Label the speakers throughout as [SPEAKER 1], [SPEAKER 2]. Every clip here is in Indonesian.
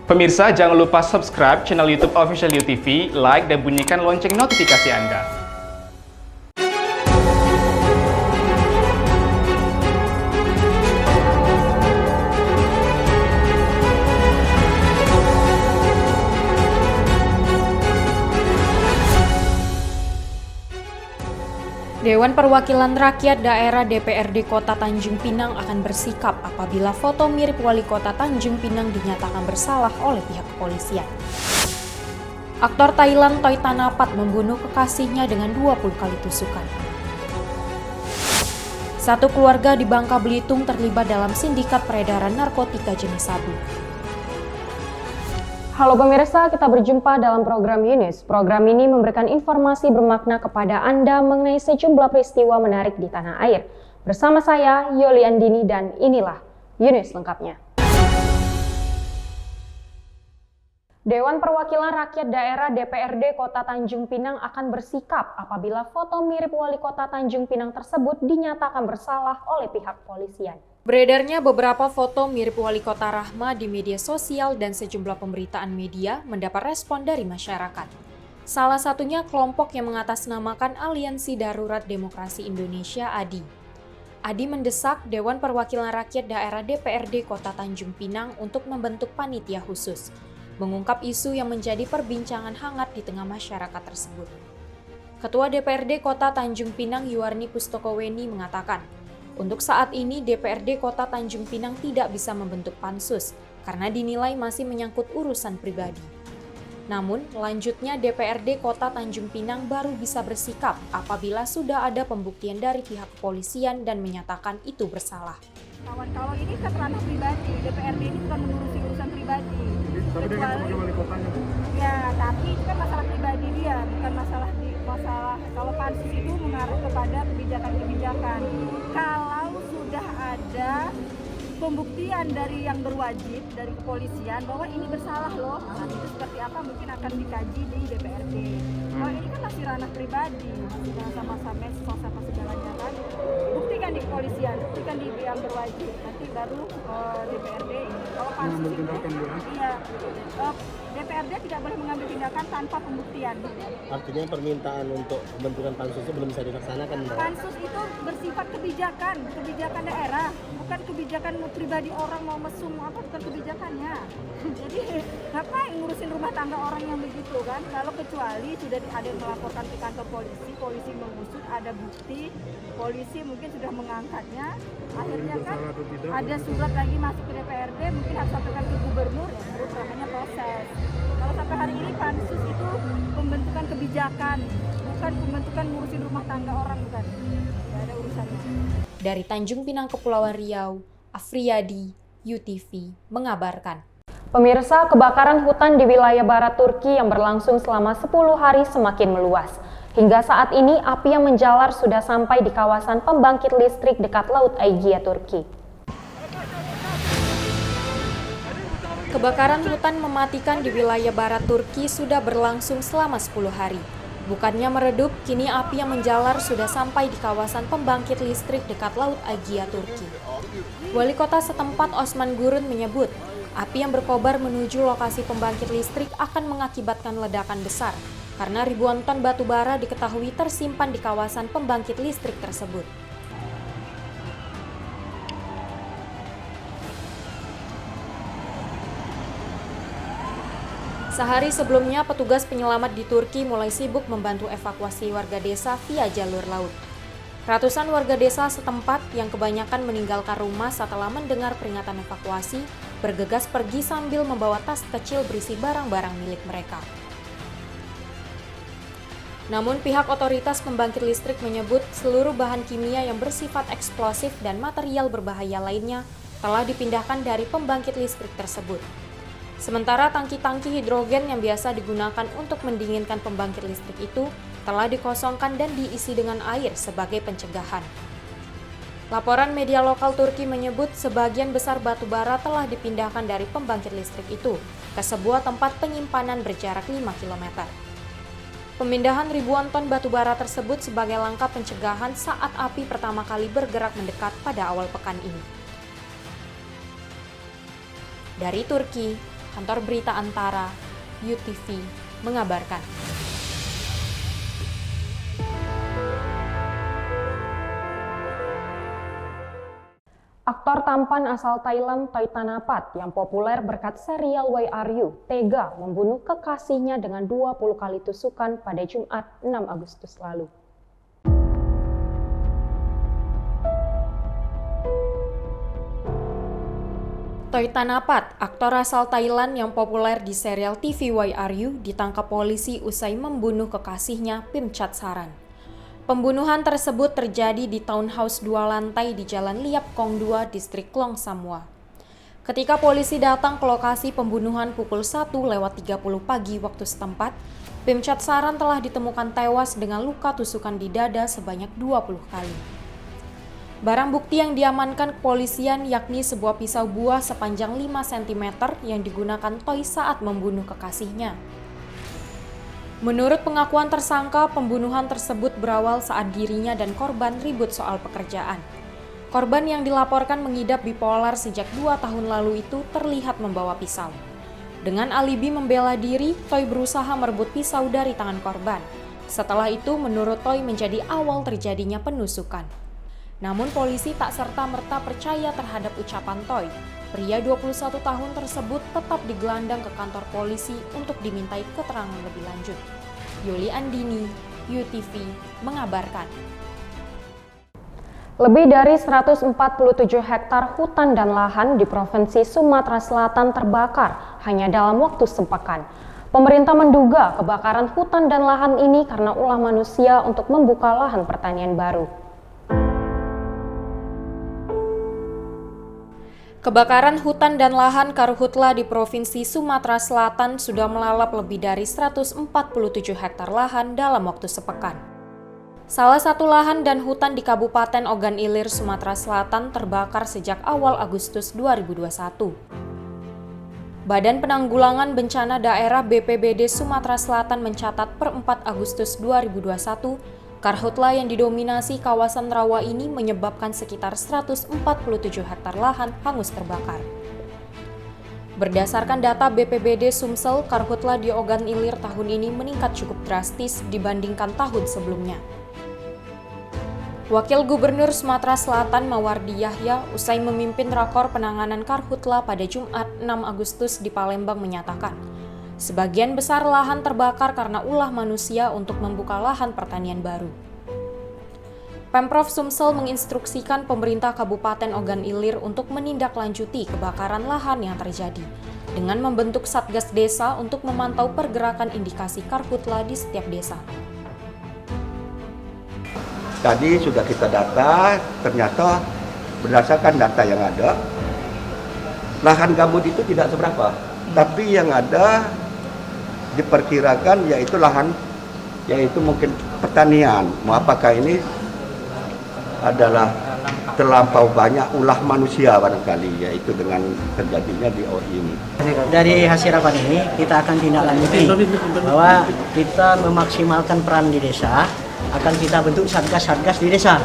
[SPEAKER 1] Pemirsa, jangan lupa subscribe channel YouTube Official UTV, like dan bunyikan lonceng notifikasi Anda.
[SPEAKER 2] Dewan Perwakilan Rakyat Daerah DPRD Kota Tanjung Pinang akan bersikap apabila foto mirip Wali Kota Tanjung Pinang dinyatakan bersalah oleh pihak kepolisian. Aktor Thailand Toi Tanapat membunuh kekasihnya dengan 20 kali tusukan. Satu keluarga di Bangka Belitung terlibat dalam sindikat peredaran narkotika jenis sabu. Halo pemirsa, kita berjumpa dalam program Yunus. Program ini memberikan informasi bermakna kepada Anda mengenai sejumlah peristiwa menarik di tanah air. Bersama saya, Yoli Andini, dan inilah Yunus lengkapnya. Dewan Perwakilan Rakyat Daerah DPRD Kota Tanjung Pinang akan bersikap apabila foto mirip Wali Kota Tanjung Pinang tersebut dinyatakan bersalah oleh pihak kepolisian. Beredarnya beberapa foto mirip Wali Kota Rahma di media sosial dan sejumlah pemberitaan media mendapat respon dari masyarakat. Salah satunya kelompok yang mengatasnamakan Aliansi Darurat Demokrasi Indonesia ADI. ADI mendesak Dewan Perwakilan Rakyat Daerah DPRD Kota Tanjung Pinang untuk membentuk panitia khusus, mengungkap isu yang menjadi perbincangan hangat di tengah masyarakat tersebut. Ketua DPRD Kota Tanjung Pinang Yuwarni Pustokoweni mengatakan, untuk saat ini DPRD Kota Tanjung Pinang tidak bisa membentuk pansus karena dinilai masih menyangkut urusan pribadi. Namun, lanjutnya DPRD Kota Tanjung Pinang baru bisa bersikap apabila sudah ada pembuktian dari pihak kepolisian dan menyatakan itu bersalah.
[SPEAKER 3] Kalau ini kan ranah pribadi, DPRD ini bukan mengurusi urusan pribadi.
[SPEAKER 4] Tapi dia kan sebagai wali kotanya, Bu.
[SPEAKER 3] Ya, tapi itu kan masalah pribadi dia, bukan masalah kalau pansus itu mengarah kepada kebijakan-kebijakan. Kalau sudah ada pembuktian dari yang berwajib, dari kepolisian, bahwa ini bersalah loh, nah itu seperti apa mungkin akan dikaji di DPRD. Kalau ini kan masih ranah pribadi, sudah sama-sama medsos apa segalanya kan, buktikan di kepolisian, buktikan di yang berwajib, nanti baru DPRD. Kalau pansus itu, iya, DPRD tidak boleh mengambil tindakan tanpa pembuktian.
[SPEAKER 5] Artinya permintaan untuk pembentukan pansus itu belum bisa dilaksanakan, Mbak?
[SPEAKER 3] Pansus itu bersifat kebijakan daerah, bukan kebijakan pribadi orang mau mesum apa, bukan kebijakannya. Jadi ngapain ngurusin rumah tangga orang yang begitu kan? Kalau kecuali sudah ada yang melaporkan ke kantor polisi mengusut, ada bukti, polisi mungkin sudah mengangkatnya, akhirnya kan ada surat lagi masuk ke DPRD, mungkin harus sampaikan ke gubernur, ya terus namanya proses. Kalau sampai hari ini pansus itu pembentukan kebijakan, bukan pembentukan ngurusin rumah tangga orang, bukan. Tidak ada urusannya.
[SPEAKER 2] Dari Tanjung Pinang, Kepulauan Riau, Afriyadi, UTV, mengabarkan. Pemirsa, kebakaran hutan di wilayah barat Turki yang berlangsung selama 10 hari semakin meluas. Hingga saat ini, api yang menjalar sudah sampai di kawasan pembangkit listrik dekat Laut Aegea, Turki. Kebakaran hutan mematikan di wilayah barat Turki sudah berlangsung selama 10 hari. Bukannya meredup, kini api yang menjalar sudah sampai di kawasan pembangkit listrik dekat Laut Aegea, Turki. Wali kota setempat Osman Gurun menyebut, api yang berkobar menuju lokasi pembangkit listrik akan mengakibatkan ledakan besar, karena ribuan ton batu bara diketahui tersimpan di kawasan pembangkit listrik tersebut. Sehari sebelumnya, petugas penyelamat di Turki mulai sibuk membantu evakuasi warga desa via jalur laut. Ratusan warga desa setempat yang kebanyakan meninggalkan rumah setelah mendengar peringatan evakuasi, bergegas pergi sambil membawa tas kecil berisi barang-barang milik mereka. Namun pihak otoritas pembangkit listrik menyebut seluruh bahan kimia yang bersifat eksplosif dan material berbahaya lainnya telah dipindahkan dari pembangkit listrik tersebut. Sementara tangki-tangki hidrogen yang biasa digunakan untuk mendinginkan pembangkit listrik itu telah dikosongkan dan diisi dengan air sebagai pencegahan. Laporan media lokal Turki menyebut sebagian besar batu bara telah dipindahkan dari pembangkit listrik itu ke sebuah tempat penyimpanan berjarak 5 km. Pemindahan ribuan ton batu bara tersebut sebagai langkah pencegahan saat api pertama kali bergerak mendekat pada awal pekan ini. Dari Turki, Kantor Berita Antara, UTV, mengabarkan. Aktor tampan asal Thailand Toi Tanapat yang populer berkat serial Why Are You tega membunuh kekasihnya dengan 20 kali tusukan pada Jumat 6 Agustus lalu. Toi Tanapat, aktor asal Thailand yang populer di serial TV Why Are You, ditangkap polisi usai membunuh kekasihnya Pimchat Saran. Pembunuhan tersebut terjadi di townhouse 2 lantai di Jalan Liap Kong 2, distrik Klong Samua. Ketika polisi datang ke lokasi pembunuhan pukul 1:30 pagi waktu setempat, Pimchat Saran telah ditemukan tewas dengan luka tusukan di dada sebanyak 20 kali. Barang bukti yang diamankan kepolisian yakni sebuah pisau buah sepanjang 5 cm yang digunakan Toi saat membunuh kekasihnya. Menurut pengakuan tersangka, pembunuhan tersebut berawal saat dirinya dan korban ribut soal pekerjaan. Korban yang dilaporkan mengidap bipolar sejak 2 tahun lalu itu terlihat membawa pisau. Dengan alibi membela diri, Toi berusaha merebut pisau dari tangan korban. Setelah itu, menurut Toi menjadi awal terjadinya penusukan. Namun polisi tak serta-merta percaya terhadap ucapan Toi. Pria 21 tahun tersebut tetap digelandang ke kantor polisi untuk dimintai keterangan lebih lanjut. Yuli Andini, UTV, mengabarkan. Lebih dari 147 hektar hutan dan lahan di Provinsi Sumatera Selatan terbakar hanya dalam waktu sepekan. Pemerintah menduga kebakaran hutan dan lahan ini karena ulah manusia untuk membuka lahan pertanian baru. Kebakaran hutan dan lahan karhutla di Provinsi Sumatera Selatan sudah melalap lebih dari 147 hektar lahan dalam waktu sepekan. Salah satu lahan dan hutan di Kabupaten Ogan Ilir, Sumatera Selatan terbakar sejak awal Agustus 2021. Badan Penanggulangan Bencana Daerah BPBD Sumatera Selatan mencatat per 4 Agustus 2021, karhutla yang didominasi kawasan rawa ini menyebabkan sekitar 147 hektar lahan hangus terbakar. Berdasarkan data BPBD Sumsel, karhutla di Ogan Ilir tahun ini meningkat cukup drastis dibandingkan tahun sebelumnya. Wakil Gubernur Sumatera Selatan Mawardi Yahya usai memimpin rakor penanganan karhutla pada Jumat 6 Agustus di Palembang menyatakan, sebagian besar lahan terbakar karena ulah manusia untuk membuka lahan pertanian baru. Pemprov Sumsel menginstruksikan pemerintah Kabupaten Ogan Ilir untuk menindaklanjuti kebakaran lahan yang terjadi dengan membentuk Satgas Desa untuk memantau pergerakan indikasi karhutla di setiap desa.
[SPEAKER 6] Tadi sudah kita data, ternyata berdasarkan data yang ada, lahan gambut itu tidak seberapa, tapi yang ada diperkirakan yaitu lahan, yaitu mungkin pertanian. Apakah ini adalah terlampau banyak ulah manusia barangkali, yaitu dengan terjadinya di OI ini.
[SPEAKER 7] Dari hasil rapat ini kita akan tindak lanjuti bahwa kita memaksimalkan peran di desa, akan kita bentuk satgas-satgas di desa.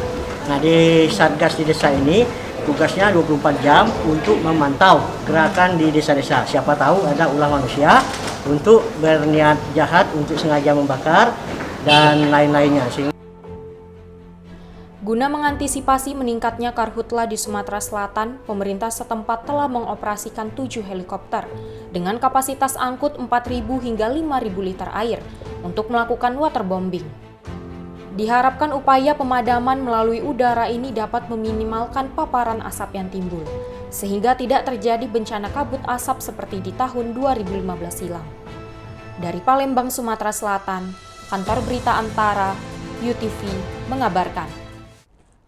[SPEAKER 7] Nah, di satgas di desa ini tugasnya 24 jam untuk memantau gerakan di desa-desa. Siapa tahu ada ulah manusia untuk berniat jahat, untuk sengaja membakar, dan lain-lainnya.
[SPEAKER 2] Guna mengantisipasi meningkatnya karhutla di Sumatera Selatan, pemerintah setempat telah mengoperasikan 7 helikopter dengan kapasitas angkut 4.000 hingga 5.000 liter air untuk melakukan waterbombing. Diharapkan upaya pemadaman melalui udara ini dapat meminimalkan paparan asap yang timbul, sehingga tidak terjadi bencana kabut asap seperti di tahun 2015 silam. Dari Palembang, Sumatera Selatan, Kantor Berita Antara, UTV, mengabarkan.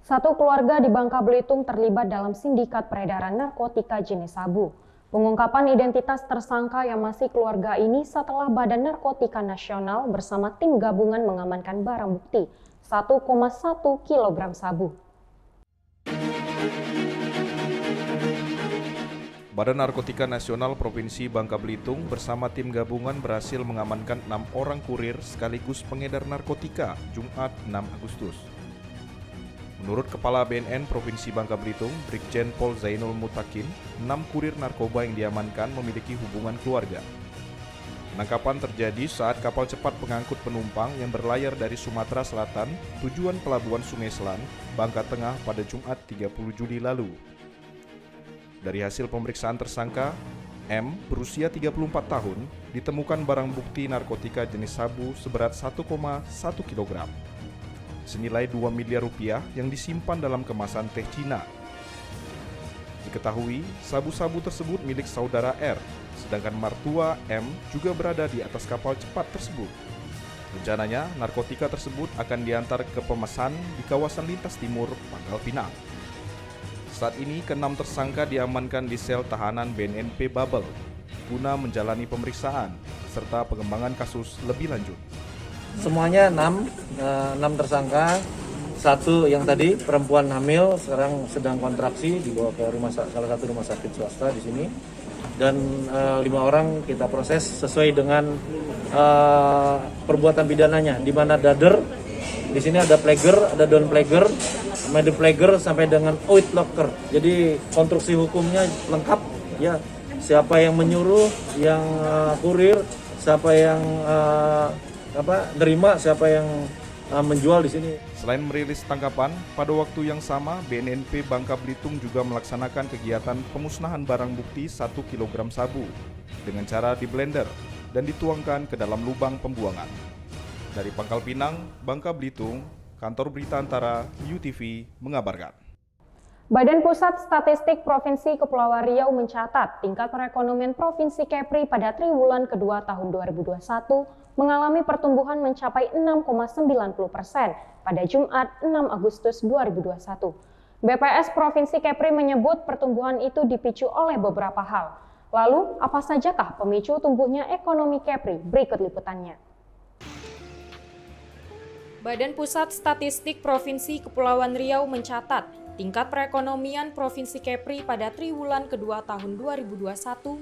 [SPEAKER 2] Satu keluarga di Bangka Belitung terlibat dalam sindikat peredaran narkotika jenis sabu. Pengungkapan identitas tersangka yang masih keluarga ini setelah Badan Narkotika Nasional bersama tim gabungan mengamankan barang bukti 1,1 kg sabu.
[SPEAKER 8] Badan Narkotika Nasional Provinsi Bangka Belitung bersama tim gabungan berhasil mengamankan 6 orang kurir sekaligus pengedar narkotika Jumat 6 Agustus. Menurut Kepala BNN Provinsi Bangka Belitung, Brigjen Pol Zainul Mutakin, 6 kurir narkoba yang diamankan memiliki hubungan keluarga. Penangkapan terjadi saat kapal cepat pengangkut penumpang yang berlayar dari Sumatera Selatan tujuan Pelabuhan Sungai Selan, Bangka Tengah pada Jumat 30 Juli lalu. Dari hasil pemeriksaan tersangka, M berusia 34 tahun ditemukan barang bukti narkotika jenis sabu seberat 1,1 kg. Senilai 2 miliar rupiah yang disimpan dalam kemasan teh Cina. Diketahui, sabu-sabu tersebut milik saudara R, sedangkan mertua M juga berada di atas kapal cepat tersebut. Rencananya, narkotika tersebut akan diantar ke pemesan di kawasan lintas timur Pangkal Pinang. Saat ini, ke-6 tersangka diamankan di sel tahanan BNNP Babel guna menjalani pemeriksaan serta pengembangan kasus lebih lanjut.
[SPEAKER 9] Semuanya 6 tersangka. Satu yang tadi perempuan hamil sekarang sedang kontraksi dibawa ke salah satu rumah sakit swasta di sini. Dan 5 orang kita proses sesuai dengan perbuatan pidananya, di mana dader di sini ada plager, ada down plager, middle plager sampai dengan oid locker. Jadi konstruksi hukumnya lengkap ya. Siapa yang menyuruh, yang kurir, siapa yang nerima, siapa yang menjual di sini.
[SPEAKER 8] Selain merilis tangkapan, pada waktu yang sama BNNP Bangka Belitung juga melaksanakan kegiatan pemusnahan barang bukti 1 kg sabu dengan cara di blender dan dituangkan ke dalam lubang pembuangan. Dari Pangkal Pinang, Bangka Belitung, Kantor Berita Antara UTV mengabarkan.
[SPEAKER 2] Badan Pusat Statistik Provinsi Kepulauan Riau mencatat tingkat perekonomian Provinsi Kepri pada triwulan kedua tahun 2021 mengalami pertumbuhan mencapai 6,90% pada Jumat 6 Agustus 2021. BPS Provinsi Kepri menyebut pertumbuhan itu dipicu oleh beberapa hal. Lalu, apa sajakah pemicu tumbuhnya ekonomi Kepri? Berikut liputannya. Badan Pusat Statistik Provinsi Kepulauan Riau mencatat tingkat perekonomian Provinsi Kepri pada triwulan kedua tahun 2021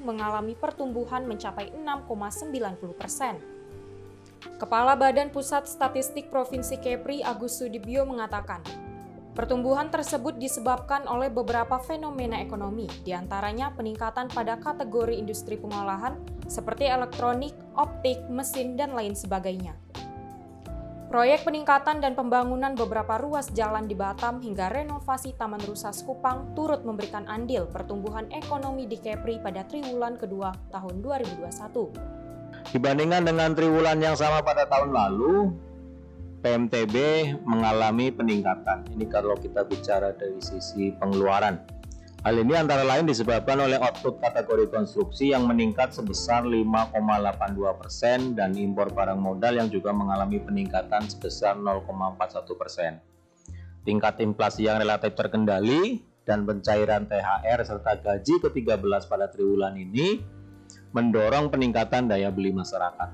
[SPEAKER 2] mengalami pertumbuhan mencapai 6,90%. Kepala Badan Pusat Statistik Provinsi Kepri Agus Sudibyo mengatakan, pertumbuhan tersebut disebabkan oleh beberapa fenomena ekonomi, diantaranya peningkatan pada kategori industri pengolahan seperti elektronik, optik, mesin, dan lain sebagainya. Proyek peningkatan dan pembangunan beberapa ruas jalan di Batam hingga renovasi Taman Rusas Kupang turut memberikan andil pertumbuhan ekonomi di Kepri pada triwulan kedua tahun 2021.
[SPEAKER 10] Dibandingkan dengan triwulan yang sama pada tahun lalu, PMTB mengalami peningkatan. Ini kalau kita bicara dari sisi pengeluaran. Hal ini antara lain disebabkan oleh output kategori konstruksi yang meningkat sebesar 5,82% dan impor barang modal yang juga mengalami peningkatan sebesar 0,41%. Tingkat inflasi yang relatif terkendali dan pencairan THR serta gaji ke-13 pada triwulan ini mendorong peningkatan daya beli masyarakat.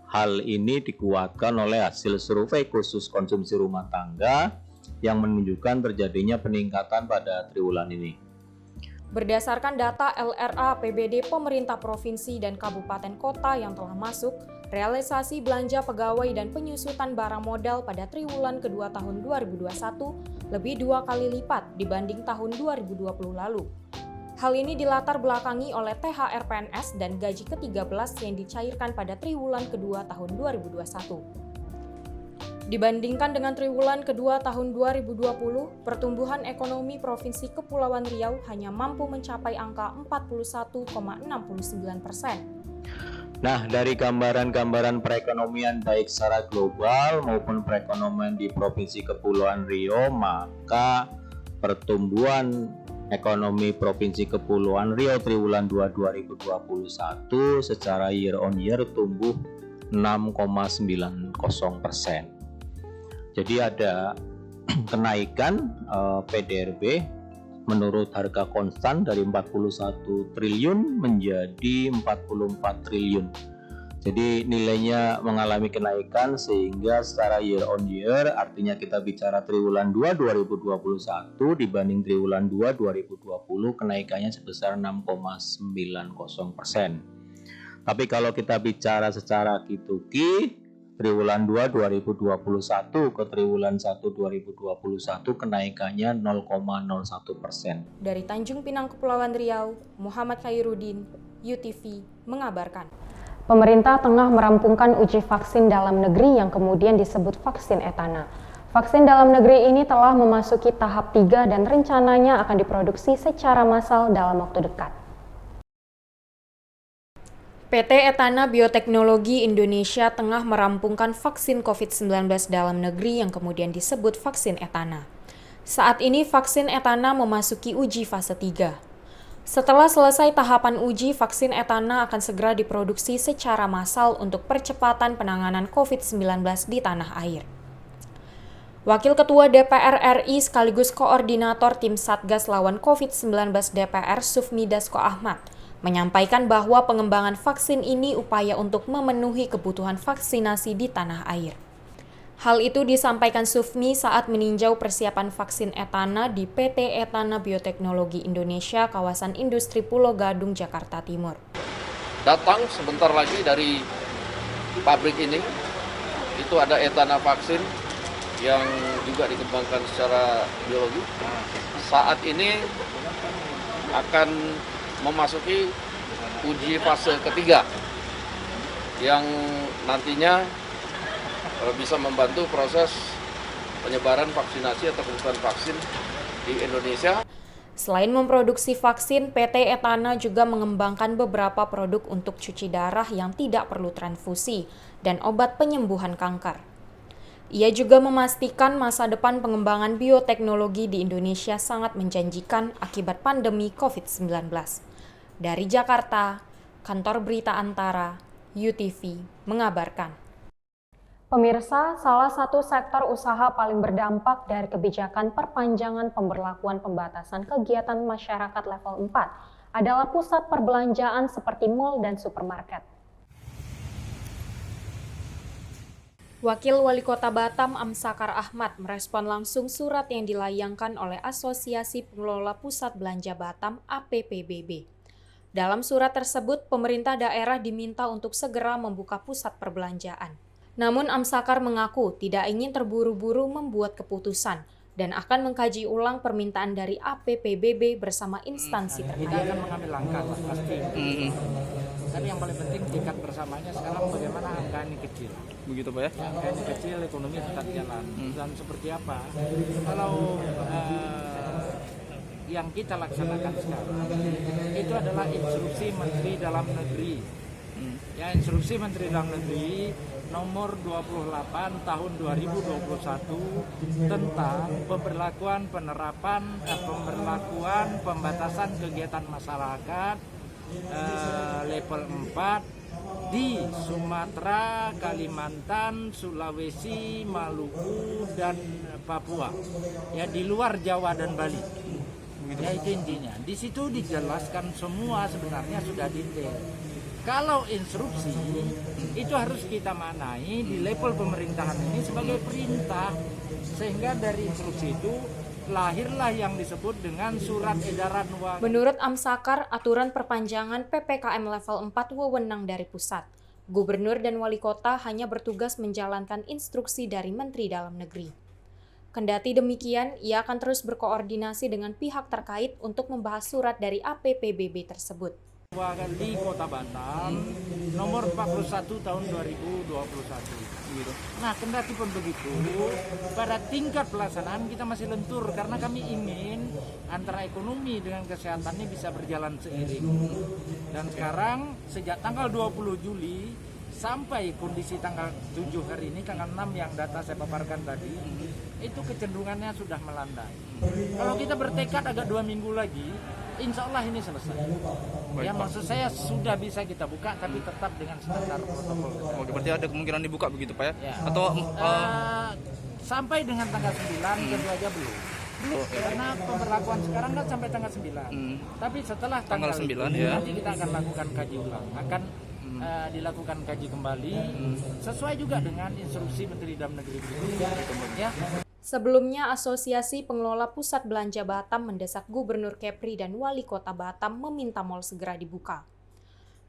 [SPEAKER 10] Hal ini dikuatkan oleh hasil survei khusus konsumsi rumah tangga yang menunjukkan terjadinya peningkatan pada triwulan ini.
[SPEAKER 2] Berdasarkan data LRA APBD pemerintah provinsi dan kabupaten kota yang telah masuk, realisasi belanja pegawai dan penyusutan barang modal pada triwulan kedua tahun 2021 lebih 2 kali lipat dibanding tahun 2020 lalu. Hal ini dilatar belakangi oleh THR PNS dan gaji ke-13 yang dicairkan pada triwulan kedua tahun 2021. Dibandingkan dengan triwulan kedua tahun 2020, pertumbuhan ekonomi Provinsi Kepulauan Riau hanya mampu mencapai angka 41,69%.
[SPEAKER 10] Nah, dari gambaran-gambaran perekonomian baik secara global maupun perekonomian di Provinsi Kepulauan Riau, maka pertumbuhan ekonomi Provinsi Kepulauan Riau triwulan 2 2021 secara year on year tumbuh 6,90%. Jadi ada kenaikan PDRB menurut harga konstan dari 41 triliun menjadi 44 triliun. Jadi nilainya mengalami kenaikan sehingga secara year on year artinya kita bicara triwulan 2 2021 dibanding triwulan 2 2020 kenaikannya sebesar 6,90%. Tapi kalau kita bicara secara Q2Q triwulan 2 2021 ke triwulan 1 2021 kenaikannya 0,01%.
[SPEAKER 2] Dari Tanjung Pinang, Kepulauan Riau, Muhammad Khairuddin, UTV mengabarkan. Pemerintah tengah merampungkan uji vaksin dalam negeri yang kemudian disebut vaksin Etana. Vaksin dalam negeri ini telah memasuki tahap 3 dan rencananya akan diproduksi secara massal dalam waktu dekat. PT Etana Bioteknologi Indonesia tengah merampungkan vaksin COVID-19 dalam negeri yang kemudian disebut vaksin Etana. Saat ini vaksin Etana memasuki uji fase 3. Setelah selesai tahapan uji, vaksin Etana akan segera diproduksi secara massal untuk percepatan penanganan COVID-19 di tanah air. Wakil Ketua DPR RI sekaligus Koordinator Tim Satgas Lawan COVID-19 DPR Sufmi Dasko Ahmad menyampaikan bahwa pengembangan vaksin ini upaya untuk memenuhi kebutuhan vaksinasi di tanah air. Hal itu disampaikan Sufmi saat meninjau persiapan vaksin Etana di PT Etana Bioteknologi Indonesia kawasan industri Pulau Gadung, Jakarta Timur.
[SPEAKER 11] Datang sebentar lagi dari pabrik ini, itu ada Etana vaksin yang juga dikembangkan secara biologi. Saat ini akan memasuki uji fase ketiga yang nantinya bisa membantu proses penyebaran vaksinasi atau kebutuhan vaksin di Indonesia.
[SPEAKER 2] Selain memproduksi vaksin, PT Etana juga mengembangkan beberapa produk untuk cuci darah yang tidak perlu transfusi dan obat penyembuhan kanker. Ia juga memastikan masa depan pengembangan bioteknologi di Indonesia sangat menjanjikan akibat pandemi COVID-19. Dari Jakarta, Kantor Berita Antara, UTV, mengabarkan. Pemirsa, salah satu sektor usaha paling berdampak dari kebijakan perpanjangan pemberlakuan pembatasan kegiatan masyarakat level 4 adalah pusat perbelanjaan seperti mal dan supermarket. Wakil Wali Kota Batam Amsakar Ahmad merespon langsung surat yang dilayangkan oleh Asosiasi Pengelola Pusat Belanja Batam (APPBB). Dalam surat tersebut, pemerintah daerah diminta untuk segera membuka pusat perbelanjaan. Namun Amsakar mengaku tidak ingin terburu-buru membuat keputusan dan akan mengkaji ulang permintaan dari APPBB bersama instansi terkait.
[SPEAKER 12] Dia akan mengambil langkah pasti. Tapi yang paling penting tingkat bersamanya sekarang bagaimana angka ini kecil.
[SPEAKER 1] Begitu Pak ya?
[SPEAKER 12] Angka ini kecil, ekonomi tetap jalan. Dan seperti apa? Kalau yang kita laksanakan sekarang itu adalah instruksi Menteri Dalam Negeri. Ya, instruksi Menteri Dalam Negeri nomor 28 tahun 2021 tentang pemberlakuan pembatasan kegiatan masyarakat level 4 di Sumatera, Kalimantan, Sulawesi, Maluku, dan Papua. Ya, di luar Jawa dan Bali. Ya, itu intinya. Di situ dijelaskan semua sebenarnya sudah detail. Kalau instruksi itu harus kita maknai di level pemerintahan ini sebagai perintah, sehingga dari instruksi itu lahirlah yang disebut dengan surat edaran wakil.
[SPEAKER 2] Menurut Amsakar, aturan perpanjangan PPKM level 4 wewenang dari pusat. Gubernur dan wali kota hanya bertugas menjalankan instruksi dari Menteri Dalam Negeri. Kendati demikian, ia akan terus berkoordinasi dengan pihak terkait untuk membahas surat dari APPBB tersebut.
[SPEAKER 12] Di Kota Batam nomor 41 tahun 2021. Nah, kendati pun begitu, pada tingkat pelaksanaan kita masih lentur karena kami ingin antara ekonomi dengan kesehatan ini bisa berjalan seiring. Dan sekarang sejak tanggal 20 Juli sampai kondisi tanggal 7 hari ini, tanggal 6 yang data saya paparkan tadi, itu kecenderungannya sudah melandai. Kalau kita bertekad agak 2 minggu lagi, insya Allah ini selesai. Ya, maksud saya sudah bisa kita buka, tapi tetap dengan standar protokol.
[SPEAKER 1] Oke, berarti ada kemungkinan dibuka begitu Pak ya?
[SPEAKER 12] Ya.
[SPEAKER 1] Atau
[SPEAKER 12] sampai dengan tanggal 9 tentu aja belum. Karena pemberlakuan sekarang kan sampai tanggal 9. Tapi setelah tanggal 9 ya, nanti kita akan lakukan kaji ulang. Akan dilakukan kaji kembali sesuai juga dengan instruksi Menteri Dalam Negeri berikutnya.
[SPEAKER 2] Sebelumnya, Asosiasi Pengelola Pusat Belanja Batam mendesak Gubernur Kepri dan Wali Kota Batam meminta mal segera dibuka.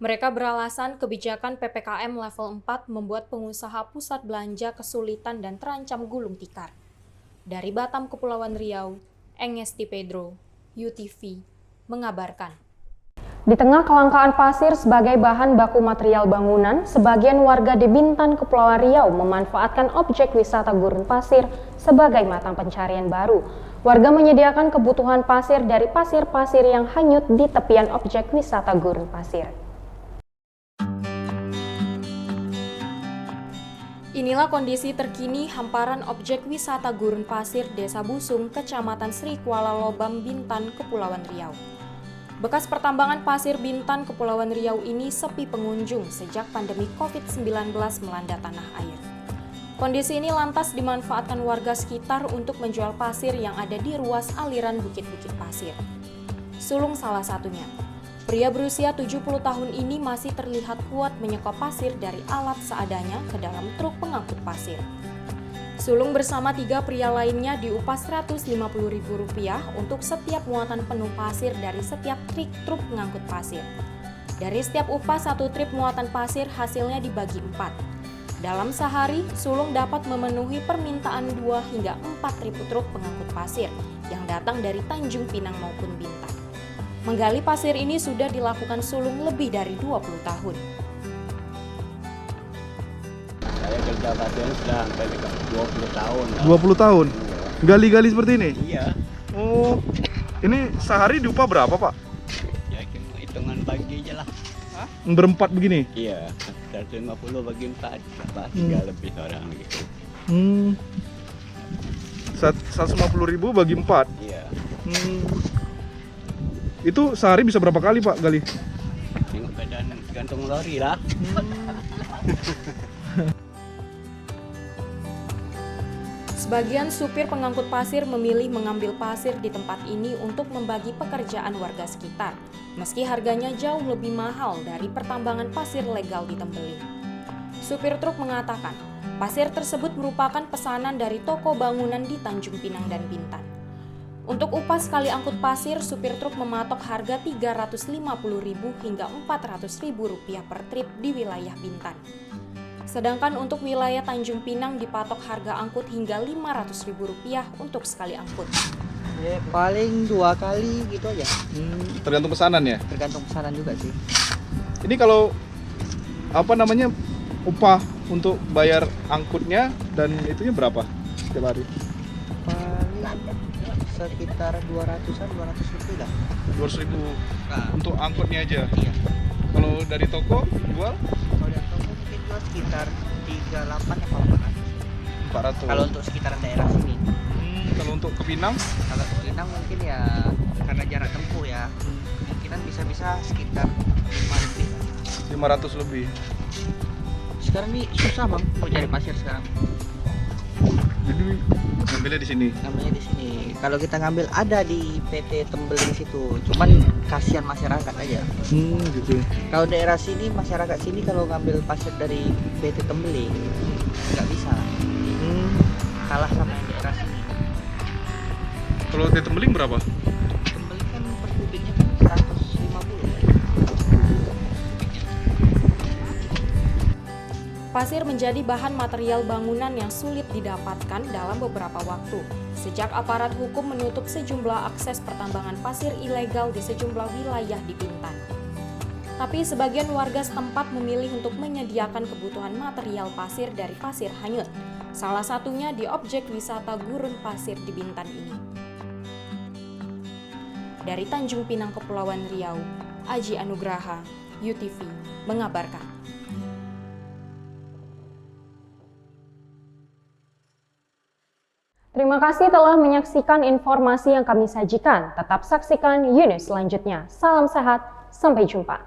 [SPEAKER 2] Mereka beralasan kebijakan PPKM level 4 membuat pengusaha pusat belanja kesulitan dan terancam gulung tikar. Dari Batam, Kepulauan Riau, Engesti Pedro, UTV, mengabarkan. Di tengah kelangkaan pasir sebagai bahan baku material bangunan, sebagian warga di Bintan, Kepulauan Riau memanfaatkan objek wisata gurun pasir sebagai mata pencarian baru. Warga menyediakan kebutuhan pasir dari pasir-pasir yang hanyut di tepian objek wisata gurun pasir. Inilah kondisi terkini hamparan objek wisata gurun pasir Desa Busung, Kecamatan Sri Kuala Lobam, Bintan, Kepulauan Riau. Bekas pertambangan pasir Bintan, Kepulauan Riau ini sepi pengunjung sejak pandemi COVID-19 melanda tanah air. Kondisi ini lantas dimanfaatkan warga sekitar untuk menjual pasir yang ada di ruas aliran bukit-bukit pasir. Sulung salah satunya. Pria berusia 70 tahun ini masih terlihat kuat menyekop pasir dari alat seadanya ke dalam truk pengangkut pasir. Sulung bersama 3 pria lainnya diupah Rp150.000 untuk setiap muatan penuh pasir dari setiap truk pengangkut pasir. Dari setiap upah 1 trip muatan pasir hasilnya dibagi 4. Dalam sehari, Sulung dapat memenuhi permintaan 2 hingga 4.000 truk pengangkut pasir yang datang dari Tanjung Pinang maupun Bintan. Menggali pasir ini sudah dilakukan Sulung lebih dari 20 tahun.
[SPEAKER 13] Saya kerja pasir sudah sampai 20 tahun.
[SPEAKER 4] 20 tahun? Gali-gali seperti ini?
[SPEAKER 13] Iya.
[SPEAKER 4] Oh, ini sehari diupah berapa, Pak?
[SPEAKER 13] Ya, hitungan bagi aja lah.
[SPEAKER 4] Hah? Berempat begini?
[SPEAKER 13] Iya, 150 bagi 4, dapat 3 lebih orang gitu.
[SPEAKER 4] 150.000 bagi 4?
[SPEAKER 13] Iya.
[SPEAKER 4] Itu sehari bisa berapa kali, Pak, gali?
[SPEAKER 13] Tengok badan gantung lori lah.
[SPEAKER 2] Sebagian supir pengangkut pasir memilih mengambil pasir di tempat ini untuk membagi pekerjaan warga sekitar, meski harganya jauh lebih mahal dari pertambangan pasir legal di Tembeling. Supir truk mengatakan, pasir tersebut merupakan pesanan dari toko bangunan di Tanjung Pinang dan Bintan. Untuk upah sekali angkut pasir, supir truk mematok harga Rp350.000 hingga Rp400.000 per trip di wilayah Bintan. Sedangkan untuk wilayah Tanjung Pinang dipatok harga angkut hingga Rp500.000 untuk sekali angkut.
[SPEAKER 7] Ya, paling 2 kali gitu aja.
[SPEAKER 4] Tergantung pesanan ya?
[SPEAKER 7] Tergantung pesanan juga sih.
[SPEAKER 4] Ini kalau upah untuk bayar angkutnya dan itunya berapa setiap hari?
[SPEAKER 7] Paling sekitar 200-an, 200 lah.
[SPEAKER 4] 200.000 untuk angkutnya aja?
[SPEAKER 7] Iya.
[SPEAKER 4] Kalau dari toko jual?
[SPEAKER 7] Kalau dari toko mungkin jual sekitar 38 atau
[SPEAKER 4] 400.
[SPEAKER 7] Kalau untuk sekitaran daerah sini.
[SPEAKER 4] Kalau untuk ke Pinang?
[SPEAKER 7] Kalau ke Pinang mungkin ya karena jarak tempuh ya, kemungkinan bisa sekitar
[SPEAKER 4] 500 lebih.
[SPEAKER 7] Sekarang ini susah bang mau cari pasir sekarang.
[SPEAKER 4] Jadi ngambilnya di sini.
[SPEAKER 7] Ngambilnya di sini. Kalau kita ngambil ada di PT Tembeling situ, cuman kasihan masyarakat aja.
[SPEAKER 4] Gitu.
[SPEAKER 7] Kalau daerah sini masyarakat sini kalau ngambil pasir dari PT Tembeling nggak bisa. Kalah sama yang daerah sini.
[SPEAKER 4] Kalau di Tembeling berapa?
[SPEAKER 7] Tembeling kan per kubiknya 150.
[SPEAKER 2] Pasir menjadi bahan material bangunan yang sulit didapatkan dalam beberapa waktu, sejak aparat hukum menutup sejumlah akses pertambangan pasir ilegal di sejumlah wilayah di Bintan. Tapi sebagian warga setempat memilih untuk menyediakan kebutuhan material pasir dari pasir hanyut, salah satunya di objek wisata gurun pasir di Bintan ini. Dari Tanjung Pinang, Kepulauan Riau, Aji Anugraha, UTV, mengabarkan. Terima kasih telah menyaksikan informasi yang kami sajikan. Tetap saksikan Yunus selanjutnya. Salam sehat, sampai jumpa.